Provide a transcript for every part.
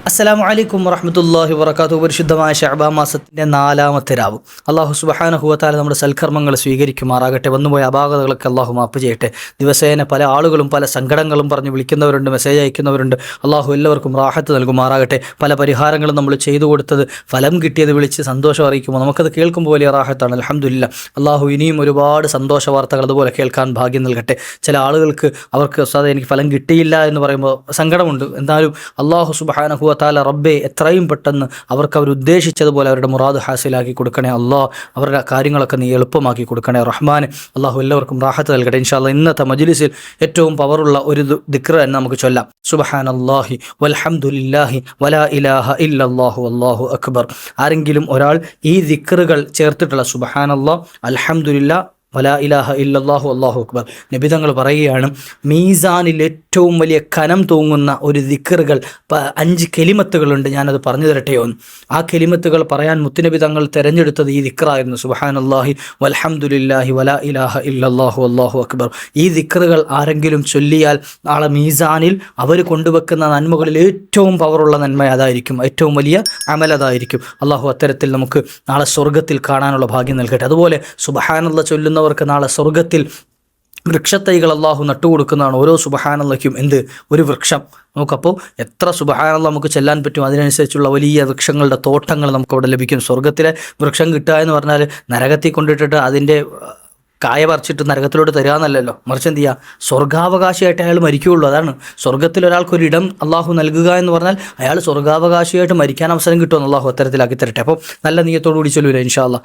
അസ്സലാമു അലൈക്കും വറഹ്മത്തുള്ളാഹി വബറകാതുഹു. പരിശുദ്ധമായ ശഅബാൻ മാസത്തിൻ്റെ 4-ാമത്തെ രാവ്. അല്ലാഹു സുബ്ഹാനഹു വ തആല നമ്മുടെ സൽക്കർമ്മങ്ങൾ സ്വീകരിക്കുമാറാകട്ടെ. വന്നുപോയ അപാകതകളൊക്കെ അല്ലാഹു മാപ്പ് ചെയ്യട്ടെ. ദിവസേന പല ആളുകളും പല സങ്കടങ്ങളും പറഞ്ഞ് വിളിക്കുന്നവരുണ്ട്, മെസ്സേജ് അയക്കുന്നവരുണ്ട്. അല്ലാഹു എല്ലാവർക്കും റാഹത്ത് നൽകുമാറാകട്ടെ. പല പരിഹാരങ്ങളും നമ്മൾ ചെയ്തു കൊടുത്തത് ഫലം കിട്ടിയത് വിളിച്ച് സന്തോഷം അറിയിക്കുമ്പോൾ നമുക്കത് കേൾക്കുമ്പോൾ വലിയ റാഹത്താണ്. അൽഹംദുലില്ലാ. അല്ലാഹു ഇനിയും ഒരുപാട് സന്തോഷ വാർത്തകൾ അതുപോലെ കേൾക്കാൻ ഭാഗ്യം നൽകട്ടെ. ചില ആളുകൾക്ക് അവർക്ക് ഉസ്താദേ എനിക്ക് ഫലം കിട്ടിയില്ല എന്ന് പറയുമ്പോൾ സങ്കടമുണ്ട്. എന്തായാലും അല്ലാഹു സുബ്ഹാനഹു വ തആല റബ്ബേ എത്രയും പെട്ടെന്ന് അവർ ഉദ്ദേശിച്ചതുപോലെ അവരുടെ മുറാദ് ഹാസിലാക്കി കൊടുക്കണേ. അല്ലാഹ് അവരുടെ കാര്യങ്ങളൊക്കെ നീ എളുപ്പമാക്കി കൊടുക്കണേ റഹ്മാൻ. അല്ലാഹു എല്ലാവർക്കും റാഹത്ത് നൽകട്ടെ. ഇൻഷാ അല്ലാഹ് ഇന്നത്തെ മജ്ലിസിൽ ഏറ്റവും പവറുള്ള ഒരു ദിക്ർ എന്ന് നമുക്ക് ചൊല്ലാം. സുബ്ഹാനല്ലാഹി വൽഹംദുലില്ലാഹി വലാ ഇലാഹ ഇല്ലല്ലാഹു വല്ലാഹു അക്ബർ. ആരെങ്കിലും ഒരാൾ ഈ ദിക്റുകൾ ചേർത്തിട്ടുള്ള സുബ്ഹാനല്ലാഹ്, അൽഹംദുലില്ലാഹ്, വലാ ഇലാഹ ഇല്ലല്ലാഹു അല്ലാഹു അക്ബർ, നബിതങ്ങൾ പറയുകയാണ് മീസാനിൽ ഏറ്റവും വലിയ കനം തൂങ്ങുന്ന ഒരു ദിക്റുകൾ 5 കെലിമത്തുകളുണ്ട്. ഞാനത് പറഞ്ഞു തരട്ടെയോ? ആ കെലിമത്തുകൾ പറയാൻ മുത്തുനബി തങ്ങൾ തിരഞ്ഞെടുത്തത് ഈ ദിക്റായിരുന്നു. സുബ്ഹാനല്ലാഹി വൽഹംദുലില്ലാഹി വലാ ഇലാഹ ഇല്ലല്ലാഹു അല്ലാഹു അക്ബർ. ഈ ദിക്റുകൾ ആരെങ്കിലും ചൊല്ലിയാൽ നാളെ മീസാനിൽ അവർ കൊണ്ടുവെക്കുന്ന നന്മകളിൽ ഏറ്റവും പവറുള്ള നന്മ അതായിരിക്കും, ഏറ്റവും വലിയ അമലതായിരിക്കും. അല്ലാഹു അത്തരത്തിൽ നമുക്ക് നാളെ സ്വർഗ്ഗത്തിൽ കാണാനുള്ള ഭാഗ്യം നൽകട്ടെ. അതുപോലെ സുബ്ഹാനല്ലാഹ് ചൊല്ലുന്നവർക്ക് നാളെ സ്വർഗ്ഗത്തിൽ വൃക്ഷത്തൈകൾ അല്ലാഹു നട്ടുകൊടുക്കുന്നതാണ്. ഓരോ സുബ്ഹാനല്ലാഹ്ക്കും ഒരു വൃക്ഷം. നമുക്കപ്പോൾ എത്ര സുബ്ഹാനല്ലാഹ് നമുക്ക് ചെല്ലാൻ പറ്റും അതിനനുസരിച്ചുള്ള വലിയ വൃക്ഷങ്ങളുടെ തോട്ടങ്ങൾ നമുക്കവിടെ ലഭിക്കും. സ്വർഗ്ഗത്തിലെ വൃക്ഷം കിട്ടുക എന്ന് പറഞ്ഞാൽ നരകത്തിൽ കൊണ്ടിട്ടിട്ട് അതിൻ്റെ കായ പറിച്ചിട്ട് നരകത്തിലോട്ട് തരാമെന്നല്ലല്ലോ, മറിച്ച് എന്ത് ചെയ്യുക, സ്വർഗാവകാശിയായിട്ട് അയാൾ മരിക്കുകയുള്ളൂ. അതാണ് സ്വർഗ്ഗത്തിൽ ഒരാൾക്കൊരിടം അള്ളാഹു നൽകുക എന്ന് പറഞ്ഞാൽ അയാൾ സ്വർഗാവകാശിയായിട്ട് മരിക്കാൻ അവസരം കിട്ടുമെന്ന് അള്ളാഹു അത്തരത്തിലാക്കി തരട്ടെ. അപ്പോൾ നല്ല നീയത്തോടു കൂടി ചൊല്ലൂല ഇൻഷാ അല്ലാഹ്.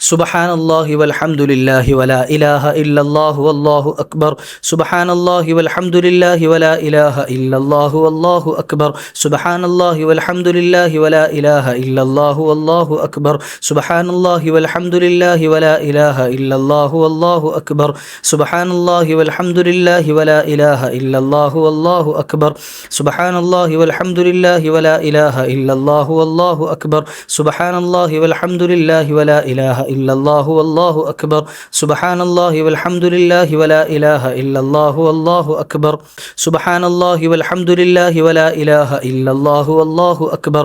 സുബ്ഹാനല്ലാഹി വൽഹംദുലില്ലാഹി വലാ ഇലാഹ ഇല്ലല്ലാഹു വല്ലാഹു അക്ബർ. സുബ്ഹാനല്ലാഹി വൽഹംദുലില്ലാഹി വലാ ഇലാഹ ഇല്ലല്ലാഹു വല്ലാഹു അക്ബർ. സുബ്ഹാനല്ലാഹി വൽഹംദുലില്ലാഹി വലാ ഇലാഹ ഇല്ലല്ലാഹു വല്ലാഹു അക്ബർ. സുബ്ഹാനല്ലാഹി വൽഹംദുലില്ലാഹി വലാ ഇലാഹ ഇല്ലല്ലാഹു വല്ലാഹു അക്ബർ. സുബ്ഹാനല്ലാഹി വൽഹംദുലില്ലാഹി വലാ ഇലാഹ ഇല്ലല്ലാഹു വല്ലാഹു അക്ബർ. സുബ്ഹാനല്ലാഹി വൽഹംദുലില്ലാഹി വലാ ഇലാഹ ഇല്ലല്ലാഹു വല്ലാഹു അക്ബർ. സുബ്ഹാനല്ലാഹി വൽഹംദുലില്ലാഹി വലാ ഇലാഹ ഇല്ലല്ലാഹു വല്ലാഹു അക്ബർ. സുബ്ഹാനല്ലാഹി വൽഹംദുലില്ലാഹി വലാ ഇലാഹ ഇല്ലല്ലാഹു വല്ലാഹു അക്ബർ. സുബ്ഹാനല്ലാഹി വൽഹംദുലില്ലാഹി വലാ ഇലാഹ ഇല്ലല്ലാഹു വല്ലാഹു അക്ബർ. സുബ്ഹാനല്ലാഹി വൽഹംദുലില്ലാഹി വലാ ഇലാഹ ഇല്ലല്ലാഹു വല്ലാഹു അക്ബർ.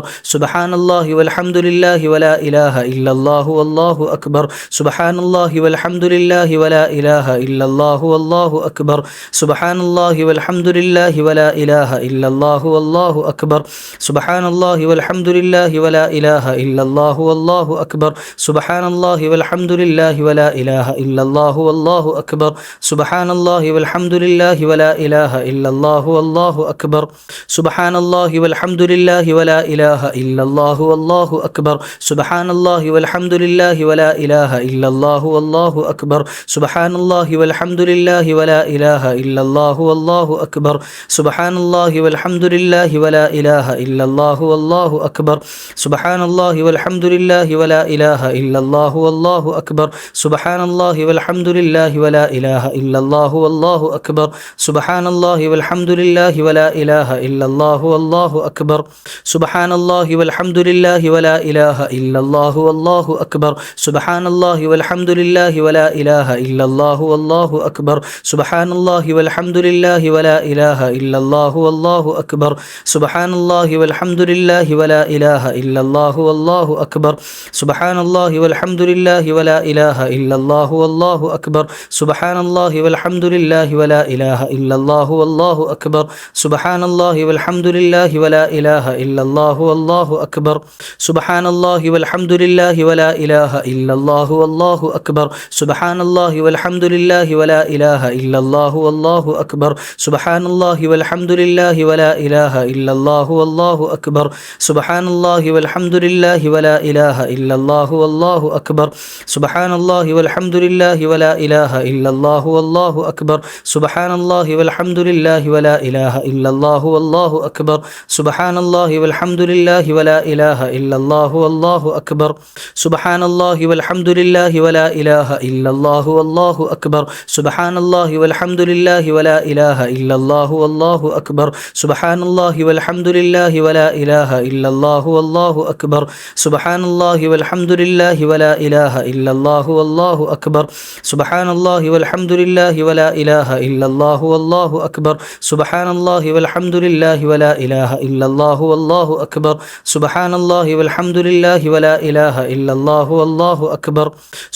സുബ്ഹാനല്ലാഹി വൽഹംദുലില്ലാഹി വലാ ഇലാഹ ഇല്ലല്ലാഹു വല്ലാഹു അക്ബർ. സുബ്ഹാനല്ലാഹി വൽഹംദുലില്ലാഹി വലാ ഇലാഹ ഇല്ലല്ലാഹു വല്ലാഹു അക്ബർ. സുബ്ഹാനല്ലാഹി വൽഹംദുലില്ലാഹി വലാ ഇലാഹ ഇല്ലല്ലാഹു വല്ലാഹു അക്ബർ. സുബ്ഹാനല്ലാഹി വൽഹംദുലില്ലാഹി വലാ ഇലാഹ ഇല്ലല്ലാഹു വല്ലാഹു അക്ബർ. സുബ്ഹാനല്ലാഹി വൽഹംദുലില്ലാഹി വലാ ഇലാഹ ഇല്ലല്ലാഹു വല്ലാഹു അക്ബർ. സുബ്ഹാനല്ലാഹി വൽഹംദുലില്ലാഹി വലാ ഇലാഹ ഇല്ലല്ലാഹു വല്ലാഹു അക്ബർ. സുബ്ഹാനല്ലാഹി വൽഹംദുലില്ലാഹി വലാ ഇലാഹ ഇല്ലല്ലാഹു വല്ലാഹു അക്ബർ. സുബ്ഹാനല്ലാഹി വൽഹംദുലില്ലാഹി വലാ ഇലാഹ ഇല്ലല്ലാഹു വല്ലാഹു അക്ബർ. സുബ്ഹാനല്ലാഹി വൽഹംദുലില്ലാഹി വലാ ഇലാഹ ഇല്ലല്ലാഹു വല്ലാഹു അക്ബർ. സുബ്ഹാനല്ലാഹി വൽഹംദുലില്ലാഹി വലാ ഇലാഹ ഇല്ലല്ലാഹു വല്ലാഹു അക്ബർ. സുബ്ഹാനല്ലാഹി വൽഹംദുലില്ലാഹി വലാ ഇലാഹ ഇല്ലല്ലാഹു വല്ലാഹു അക്ബർ. സുബ്ഹാനല്ലാഹി വൽഹംദുലില്ലാഹി വലാ ഇലാഹ ഇല്ലല്ലാഹു വല്ലാഹു അക്ബർ. സുബ്ഹാനല്ലാഹി വൽഹംദുലില്ലാഹി വലാ ഇലാഹ ഇല്ലല്ലാഹു വല്ലാഹു അക്ബർ. സുബ്ഹാനല്ലാഹി വൽഹംദുലില്ലാഹി വലാ ഇലാഹ ഇല്ലല്ലാഹു വല്ലാഹു അക്ബർ. സുബ്ഹാനല്ലാഹി വൽഹംദുലില്ലാഹി വലാ ഇലാഹ ഇല്ലല്ലാഹു വല്ലാഹു അക്ബർ. സുബ്ഹാനല്ലാഹി വൽഹംദുലില്ലാഹി വലാ ഇലാഹ ഇല്ലല്ലാഹു വല്ലാഹു അക്ബർ. സുബ്ഹാനല്ലാഹി വൽഹംദുലില്ലാഹി വലാ ഇലാഹ ഇല്ലല്ലാഹു വല്ലാഹു അക്ബർ. സുബ്ഹാനല്ലാഹി വൽഹംദുലില്ലാഹി വലാ ഇലാഹ ഇല്ലല്ലാഹു വല്ലാഹു അക്ബർ. സുബ്ഹാനല്ലാഹി വൽഹംദുലില്ലാഹി വലാ ഇലാഹ ഇല്ലല്ലാഹു വല്ലാഹു അക്ബർ. സുബ്ഹാനല്ലാഹി വൽഹംദുലില്ലാഹി വലാ ഇലാഹ ഇല്ലല്ലാഹു വല്ലാഹു അക്ബർ. സുബ്ഹാനല്ലാഹി വൽഹംദുലില്ലാഹി വലാ ഇലാഹ ഇല്ലല്ലാഹു വല്ലാഹു അക്ബർ. സുബ്ഹാനല്ലാഹി വൽഹംദുലില്ലാഹി വലാ ഇലാഹ ഇല്ലല്ലാഹു വല്ലാഹു അക്ബർ. സുബ്ഹാനല്ലാഹി വൽഹംദുലില്ലാഹി വലാ ഇലാഹ ഇല്ലല്ലാഹു വല്ലാഹു അക്ബർ. സുബ്ഹാനല്ലാഹി വൽഹംദുലില്ലാഹി വലാ ഇലാഹ ഇല്ലല്ലാഹു വല്ലാഹു അക്ബർ. സുബ്ഹാനല്ലാഹി വൽഹംദുലില്ലാഹി വലാ ഇലാഹ ഇല്ലല്ലാഹു വല്ലാഹു അക്ബർ. സുബ്ഹാനല്ലാഹി വൽഹംദുലില്ലാഹി വലാ ഇലാഹ ഇല്ലല്ലാഹു വല്ലാഹു അക്ബർ. സുബ്ഹാനല്ലാഹി വൽഹംദുലില്ലാഹി വലാ ഇലാഹ ഇല്ലല്ലാഹു വല്ലാഹു അക്ബർ. സുബ്ഹാനല്ലാഹി വൽഹംദുലില്ലാഹി വലാ ഇലാഹ ഇല്ലല്ലാഹു വല്ലാഹു അക്ബർ. സുബ്ഹാനല്ലാഹി വൽഹംദുലില്ലാഹി വലാ ഇലാഹ ഇല്ലല്ലാഹു വല്ലാഹു അക്ബർ. സുബ്ഹാനല്ലാഹി വൽഹംദുലില്ലാഹി വലാ إله إلا الله والله أكبر سبحان الله والحمد لله ولا إله إلا الله والله أكبر سبحان الله والحمد لله ولا إله إلا الله والله أكبر سبحان الله والحمد لله ولا إله إلا الله والله أكبر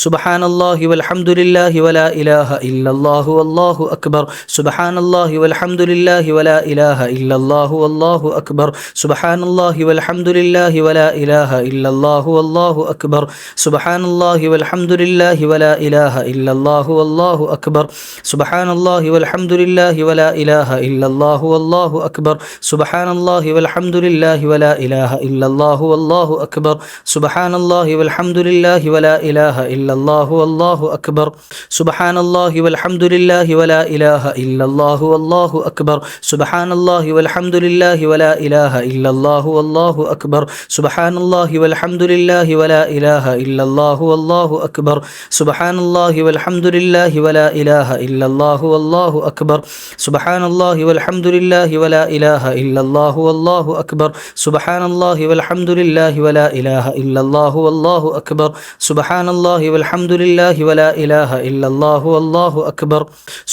سبحان الله والحمد لله ولا إله إلا الله والله أكبر سبحان الله والحمد لله ولا إله إلا الله والله أكبر سبحان الله والحمد لله ولا إله إلا الله والله أكبر سبحان الله والحمد لله ولا إله إلا الله والله أكبر سبحان الله والحمد لله ولا إله إلا الله والله أكبر سبحان الله والحمد لله ولا إله إلا الله والله أكبر سبحان الله والحمد لله ولا إله إلا الله والله أكبر سبحان الله والحمد لله ولا إله إلا الله والله أكبر سبحان الله والحمد لله ولا إله إلا الله والله أكبر سبحان الله والحمد لله ولا إله إلا الله والله أكبر سبحان الله والحمد لله ولا إله إلا الله والله أكبر سبحان الله والحمد لله ولا إله إلا الله والله أكبر سبحان الله والحمد لله ولا إله إلا الله والله أكبر سبحان الله والحمد لله ولا إله إلا الله والله أكبر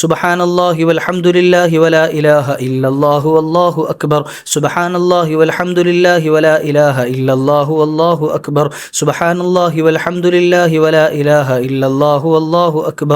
سبحان الله والحمد لله ولا إله إلا الله والله أكبر سبحان الله والحمد لله ولا إله إلا الله والله أكبر سبحان الله والحمد لله ولا إله إلا الله والله أكبر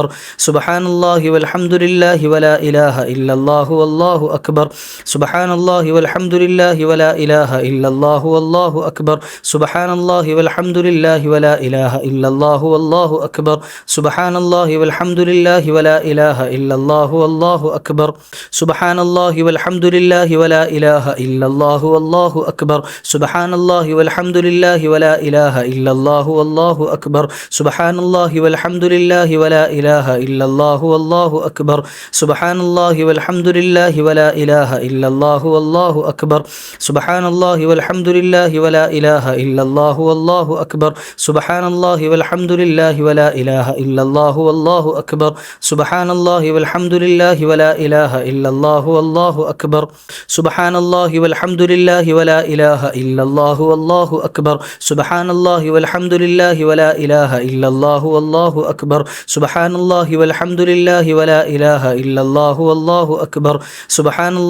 سبحان الله والحمد لله ولا إله إلا الله والله أكبر سبحان الله والحمد لله ولا إله إلا الله والله أكبر سبحان الله والحمد لله ولا إله إلا الله والله أكبر سبحان الله والحمد لله ولا إله إلا الله والله أكبر سبحان الله والحمد لله ولا إله إلا الله والله أكبر سبحان الله والحمد لله ولا إله إلا الله والله أكبر سبحان الله والحمد لله ولا إله إلا الله والله أكبر سبحان الله والحمد لله ولا إله إلا الله والله أكبر سبحان الله والحمد لله ولا إله إلا الله والله أكبر سبحان الله والحمد لله ولا إله إلا الله والله أكبر سبحان الله والحمد لله ولا إله إلا الله والله أكبر سبحان الله والحمد لله ولا إله إلا الله والله أكبر سبحان الله والحمد لله ولا إله إلا الله والله أكبر سبحان الله والحمد لله ولا إله إلا الله والله أكبر سبحان الله والحمد لله ولا إله إلا الله والله أكبر سبحان الله والحمد لله ولا إله إلا الله والله أكبر سبحان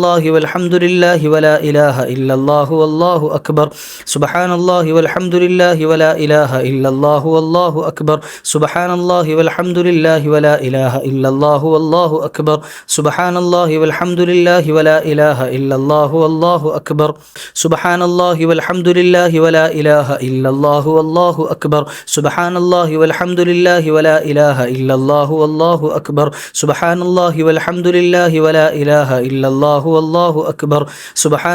الله والحمد لله ولا إله إلا الله والله أكبر سبحان الله والحمد لله ولا إله إلا الله والله أكبر سبحان الله والحمد لله ولا إله إلا الله والله أكبر سبحان الله والحمد لله ولا إله إلا الله والله أكبر سبحان الله والحمد لله ولا إله إلا الله والله أكبر سبحان الله والحمد لله ولا إله إلا الله والله أكبر سبحان الله والحمد لله ولا إله إلا الله والله أكبر سبحان الله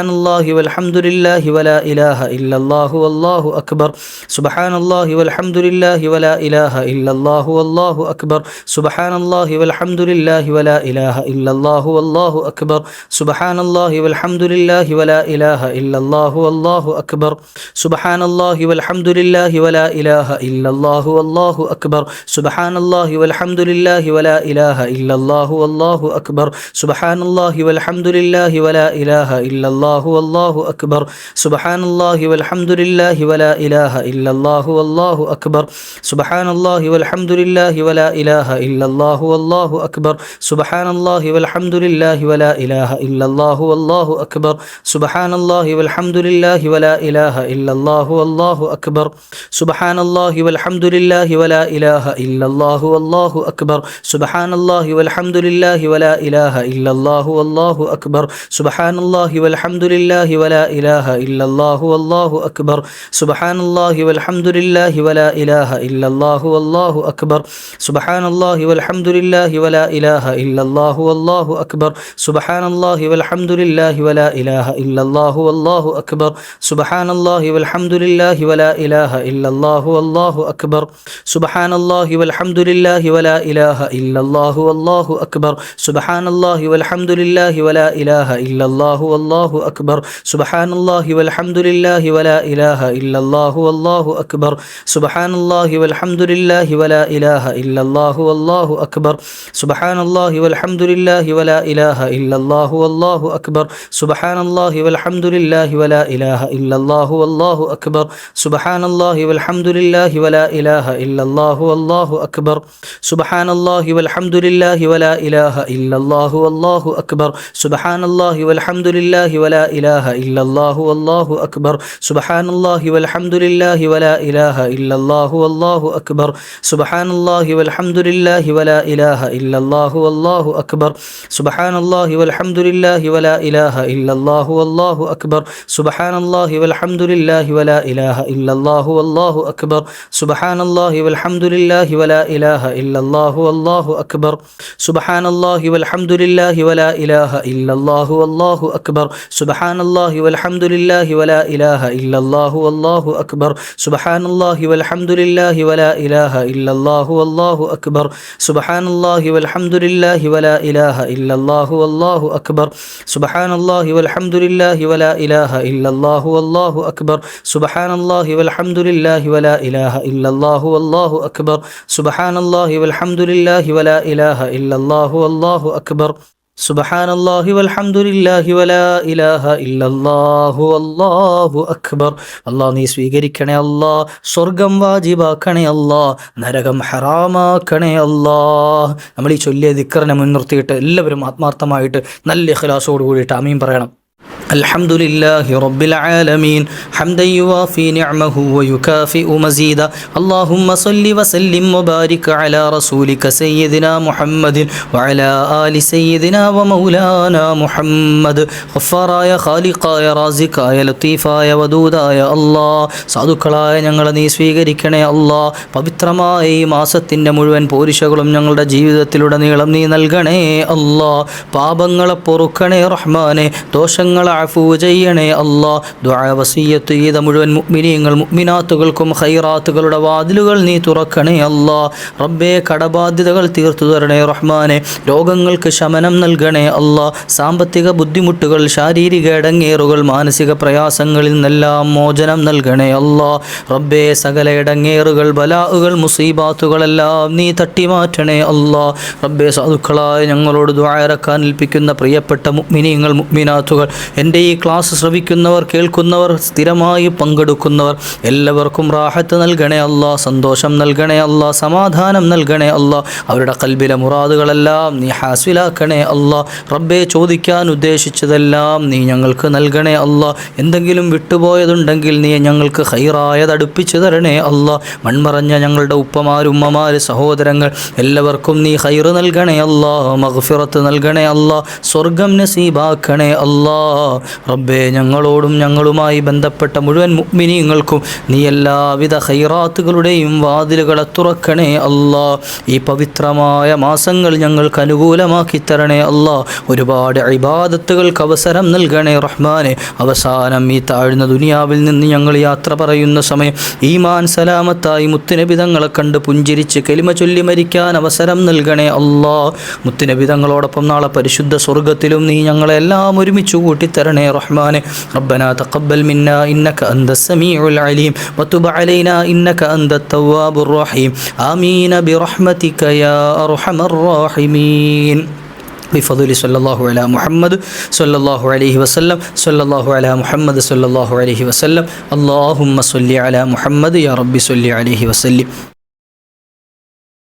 والحمد لله ولا إله إلا الله والله أكبر سبحان الله والحمد لله ولا إله إلا الله والله أكبر سبحان الله والحمد لله ولا إله إلا الله والله أكبر سبحان الله والحمد لله ولا إله إلا الله والله أكبر سبحان الله والحمد لله ولا إله إلا الله والله أكبر سبحان الله والحمد لله ولا إله إلا الله والله أكبر سبحان الله والحمد لله ولا إله إلا الله والله أكبر سبحان الله والحمد لله ولا إله إلا الله والله أكبر سبحان الله والحمد لله ولا إله إلا الله والله أكبر سبحان الله والحمد لله ولا إله إلا الله والله أكبر سبحان الله والحمد لله ولا إله إلا الله والله أكبر سبحان الله والحمد لله ولا إله إلا الله والله أكبر سبحان الله والحمد لله ولا إله إلا الله والله أكبر سبحان الله والحمد لله ولا إله إلا الله والله أكبر سبحان الله والحمد لله ولا إله إلا الله والله أكبر سبحان الله والحمد لله ولا إله إلا الله والله أكبر سبحان الله والحمد لله ولا إله إلا الله والله أكبر سبحان الله والحمد لله ولا إله إلا الله والله أكبر سبحان الله والحمد لله ولا إله إلا الله والله أكبر سبحان الله والحمد لله ولا إله إلا الله والله أكبر سبحان الله والحمد لله ولا إله إلا الله والله أكبر سبحان الله والحمد لله ولا إله إلا الله والله أكبر سبحان الله والحمد لله ولا ولا إله إلا الله والله أكبر سبحان الله والحمد لله ولا إله إلا الله والله أكبر سبحان الله والحمد لله ولا إله إلا الله والله أكبر سبحان الله والحمد لله ولا إله إلا الله والله أكبر سبحان الله والحمد لله ولا إله إلا الله والله أكبر سبحان الله والحمد لله ولا إله إلا الله والله أكبر سبحان الله والحمد لله ولا إله إلا الله والله أكبر سبحان الله والحمد لله ولا إله إلا الله والله أكبر سبحان الله والحمد لله ولا إله إلا الله والله أكبر سبحان الله والحمد لله ولا إله إلا الله والله أكبر سبحان الله والحمد لله ولا إله إلا الله والله أكبر سبحان الله والحمد لله ولا إله إلا الله والله أكبر سبحان الله والحمد لله ولا إله إلا الله والله أكبر سبحان الله والحمد لله ولا إله إلا الله والله أكبر سبحان الله والحمد لله ولا إله إلا الله والله أكبر سبحان الله والحمد لله ولا إله إلا الله والله أكبر അല്ലാഹ് നീ സ്വീകരിക്കണേ അല്ലാഹ്, സ്വർഗം വാജിബാക്കണേ അല്ലാഹ്, നരകം ഹറാമാക്കണേ അല്ലാഹ്. നമ്മൾ ഈ ചൊല്ലിയ ദിക്റിനെ മുൻനിർത്തിയിട്ട് എല്ലാവരും ആത്മാർത്ഥമായിട്ട് നല്ല ഇഖ്ലാസോട് കൂടിയിട്ട് ആമീൻ പറയണം. الحمد لله رب العالمين حمدا يوافي نعمه ويكافئ مزيدا اللهم صل وسلم وبارك على رسولك سيدنا محمد وعلى آل سيدنا ومولانا محمد غفاറായ ഖാലിഖായ റാസിഖായ ലത്തീഫായ വദൂദായ അല്ലാഹ്, സാധുക്കളായ ഞങ്ങളെ നീ സ്വീകരിക്കണേ അല്ലാഹ്. പവിത്രമായ ഈ മാസത്തിൻ്റെ മുഴുവൻ പോരിശകളും ഞങ്ങളുടെ ജീവിതത്തിലുടനീളം നീ നൽകണേ അല്ലാഹ്. പാപങ്ങളെ പൊറുക്കണേ റഹ്മാനെ, ദോഷങ്ങളെ അഫൂ ചെയ്യണേ അല്ലാഹ്. ദുആ വസിയ്യത്ത് ചെയ്ത മുഴുവൻ മുഅ്മിനീങ്ങൾ മുഅ്മിനാത്തുകൾക്കും ഖൈറാത്തുകളുടെ വാതിലുകൾ നീ തുറക്കണേ അല്ലാഹ്. റബ്ബേ, കടബാധ്യതകൾ തീർത്തു തരണേ റഹ്മാനെ, രോഗങ്ങൾക്ക് ശമനം നൽകണേ അല്ലാഹ്. സാമ്പത്തിക ബുദ്ധിമുട്ടുകൾ, ശാരീരിക ഇടങ്ങേറുകൾ, മാനസിക പ്രയാസങ്ങളിൽ നിന്നെല്ലാം മോചനം നൽകണേ അല്ലാഹ്. റബ്ബേ, സകല ഇടങ്ങേറുകൾ, ബലാഉകൾ, മുസീബാത്തുകളെല്ലാം നീ തട്ടിമാറ്റണേ അല്ലാഹ്. റബ്ബേ, സാധുക്കളായ ഞങ്ങളോട് ദുആ ഇറക്കാൻ ഏൽപ്പിക്കുന്ന പ്രിയപ്പെട്ട മുഅ്മിനീങ്ങൾ മുഅ്മിനാത്തുകൾ, എൻ്റെ ഈ ക്ലാസ് ശ്രവിക്കുന്നവർ, കേൾക്കുന്നവർ, സ്ഥിരമായി പങ്കെടുക്കുന്നവർ എല്ലാവർക്കും റാഹത്ത് നൽകണേ അല്ലാഹ്, സന്തോഷം നൽകണേ അല്ലാഹ്, സമാധാനം നൽകണേ അല്ലാഹ്. അവരുടെ ഖൽബിലെ മുറാദുകളെല്ലാം നീ ഹാസിലാക്കണേ അല്ലാഹ്. റബ്ബേ, ചോദിക്കാൻ ഉദ്ദേശിച്ചതെല്ലാം നീ ഞങ്ങൾക്ക് നൽകണേ അല്ലാഹ്. എന്തെങ്കിലും വിട്ടുപോയതുണ്ടെങ്കിൽ നീ ഞങ്ങൾക്ക് ഖൈറായത് അടുപ്പിച്ചു തരണേ അല്ലാഹ്. മൺമറഞ്ഞ ഞങ്ങളുടെ ഉപ്പമാർ, ഉമ്മമാർ, സഹോദരങ്ങൾ എല്ലാവർക്കും നീ ഖൈറ് നൽകണേ അല്ലാഹ്, മഗ്ഫിറത്ത് നൽകണേ അല്ലാഹ്, സ്വർഗം നസീബാക്കണേ അല്ലാഹ്. റബ്ബേ, ഞങ്ങളോടും ഞങ്ങളുമായി ബന്ധപ്പെട്ട മുഴുവൻ മുഅ്മിനീങ്ങൾക്കും നീ എല്ലാവിധ ഖൈറാത്തുകളുടെയും വാതിലുകളെ തുറക്കണേ അല്ലാഹ്. ഈ പവിത്രമായ മാസങ്ങൾ ഞങ്ങൾക്ക് അനുകൂലമാക്കി തരണേ അല്ലാഹ്. ഒരുപാട് ഇബാദത്തുകൾക്ക് അവസരം നൽകണേ റഹ്മാനെ. അവസാനം ഈ താഴ്ന്ന ദുനിയാവിൽ നിന്ന് ഞങ്ങൾ യാത്ര പറയുന്ന സമയം ഈമാൻ സലാമത്തായി മുത്തുനബി തങ്ങളെ കണ്ട് പുഞ്ചിരിച്ച് കലിമ ചൊല്ലി മരിക്കാൻ അവസരം നൽകണേ അല്ലാഹ്. മുത്തുനബി തങ്ങളോടൊപ്പം നാളെ പരിശുദ്ധ സ്വർഗത്തിലും നീ ഞങ്ങളെല്ലാം ഒരുമിച്ച് കൂട്ടിത്തരണേ റഹ്മാനെ. റബ്ബനാ തഖബ്ബൽ മിന്നാ ഇന്നക അൻതസ് സമീഉൽ അലീം വതുബ് അലൈനാ ഇന്നക അൻതത് തവ്വാബുർ റഹീം. ആമീൻ ബിറഹ്മതിക യാ അർഹമർ റഹീമീൻ. بفضل صلى الله على محمد صلى الله عليه وسلم صلى الله على محمد صلى الله عليه وسلم اللهم صل على محمد يا رب صل عليه وسلم.